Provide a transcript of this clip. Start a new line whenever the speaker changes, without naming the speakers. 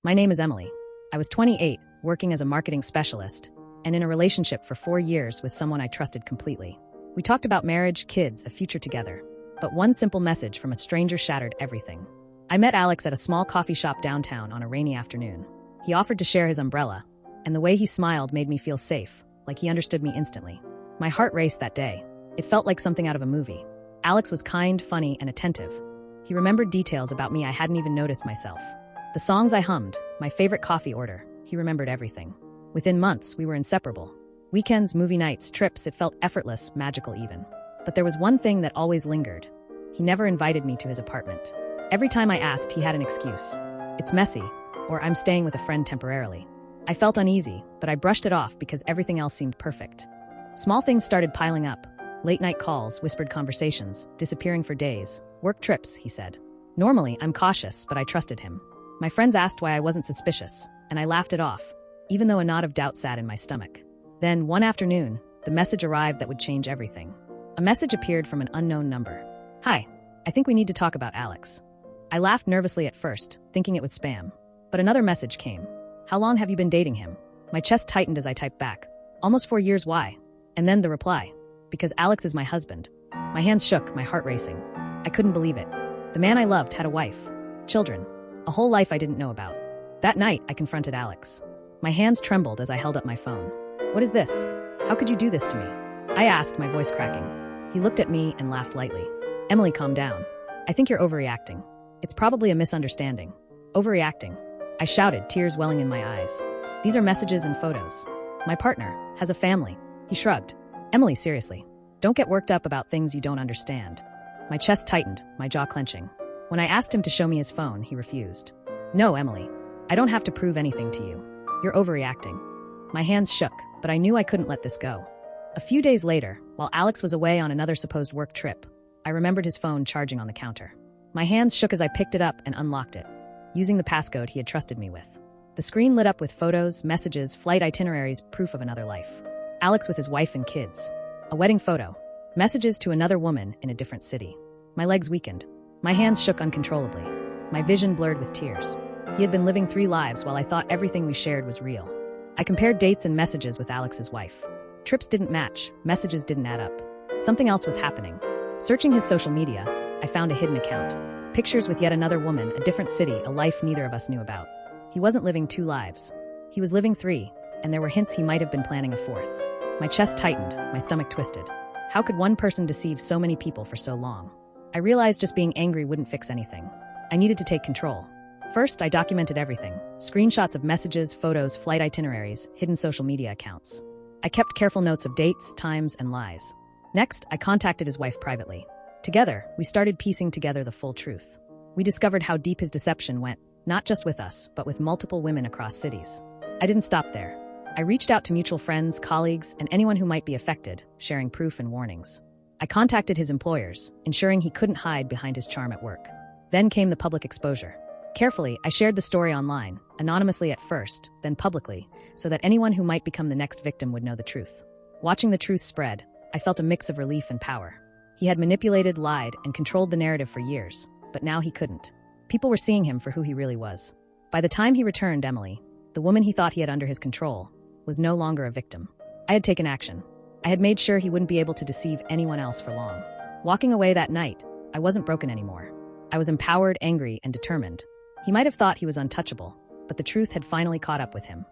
My name is Emily. I was 28, working as a marketing specialist, and in a relationship for 4 years with someone I trusted completely. We talked about marriage, kids, a future together. But one simple message from a stranger shattered everything. I met Alex at a small coffee shop downtown on a rainy afternoon. He offered to share his umbrella, and the way he smiled made me feel safe, like he understood me instantly. My heart raced that day. It felt like something out of a movie. Alex was kind, funny, and attentive. He remembered details about me I hadn't even noticed myself. The songs I hummed, my favorite coffee order, he remembered everything. Within months, we were inseparable. Weekends, movie nights, trips, it felt effortless, magical even. But there was one thing that always lingered. He never invited me to his apartment. Every time I asked, he had an excuse. It's messy, or I'm staying with a friend temporarily. I felt uneasy, but I brushed it off because everything else seemed perfect. Small things started piling up. Late-night calls, whispered conversations, disappearing for days. Work trips, he said. Normally, I'm cautious, but I trusted him. My friends asked why I wasn't suspicious, and I laughed it off, even though a knot of doubt sat in my stomach. Then, one afternoon, the message arrived that would change everything. A message appeared from an unknown number. Hi, I think we need to talk about Alex. I laughed nervously at first, thinking it was spam. But another message came. How long have you been dating him? My chest tightened as I typed back. Almost 4 years, why? And then the reply. Because Alex is my husband. My hands shook, my heart racing. I couldn't believe it. The man I loved had a wife, children, a whole life I didn't know about. That night, I confronted Alex. My hands trembled as I held up my phone. What is this? How could you do this to me? I asked, my voice cracking. He looked at me and laughed lightly. Emily, calm down. I think you're overreacting. It's probably a misunderstanding. Overreacting. I shouted, tears welling in my eyes. These are messages and photos. My partner has a family. He shrugged. Emily, seriously. Don't get worked up about things you don't understand. My chest tightened, my jaw clenching. When I asked him to show me his phone, he refused. No, Emily. I don't have to prove anything to you. You're overreacting. My hands shook, but I knew I couldn't let this go. A few days later, while Alex was away on another supposed work trip, I remembered his phone charging on the counter. My hands shook as I picked it up and unlocked it, using the passcode he had trusted me with. The screen lit up with photos, messages, flight itineraries, proof of another life. Alex with his wife and kids. A wedding photo. Messages to another woman in a different city. My legs weakened. My hands shook uncontrollably. My vision blurred with tears. He had been living 3 lives while I thought everything we shared was real. I compared dates and messages with Alex's wife. Trips didn't match, messages didn't add up. Something else was happening. Searching his social media, I found a hidden account. Pictures with yet another woman, a different city, a life neither of us knew about. He wasn't living 2 lives. He was living 3, and there were hints he might have been planning a 4th. My chest tightened, my stomach twisted. How could one person deceive so many people for so long? I realized just being angry wouldn't fix anything. I needed to take control. First, I documented everything. Screenshots of messages, photos, flight itineraries, hidden social media accounts. I kept careful notes of dates, times, and lies. Next, I contacted his wife privately. Together, we started piecing together the full truth. We discovered how deep his deception went, not just with us, but with multiple women across cities. I didn't stop there. I reached out to mutual friends, colleagues, and anyone who might be affected, sharing proof and warnings. I contacted his employers, ensuring he couldn't hide behind his charm at work. Then came the public exposure. Carefully, I shared the story online, anonymously at first, then publicly, so that anyone who might become the next victim would know the truth. Watching the truth spread, I felt a mix of relief and power. He had manipulated, lied, and controlled the narrative for years, but now he couldn't. People were seeing him for who he really was. By the time he returned, Emily, the woman he thought he had under his control, was no longer a victim. I had taken action. I had made sure he wouldn't be able to deceive anyone else for long. Walking away that night, I wasn't broken anymore. I was empowered, angry, and determined. He might have thought he was untouchable, but the truth had finally caught up with him.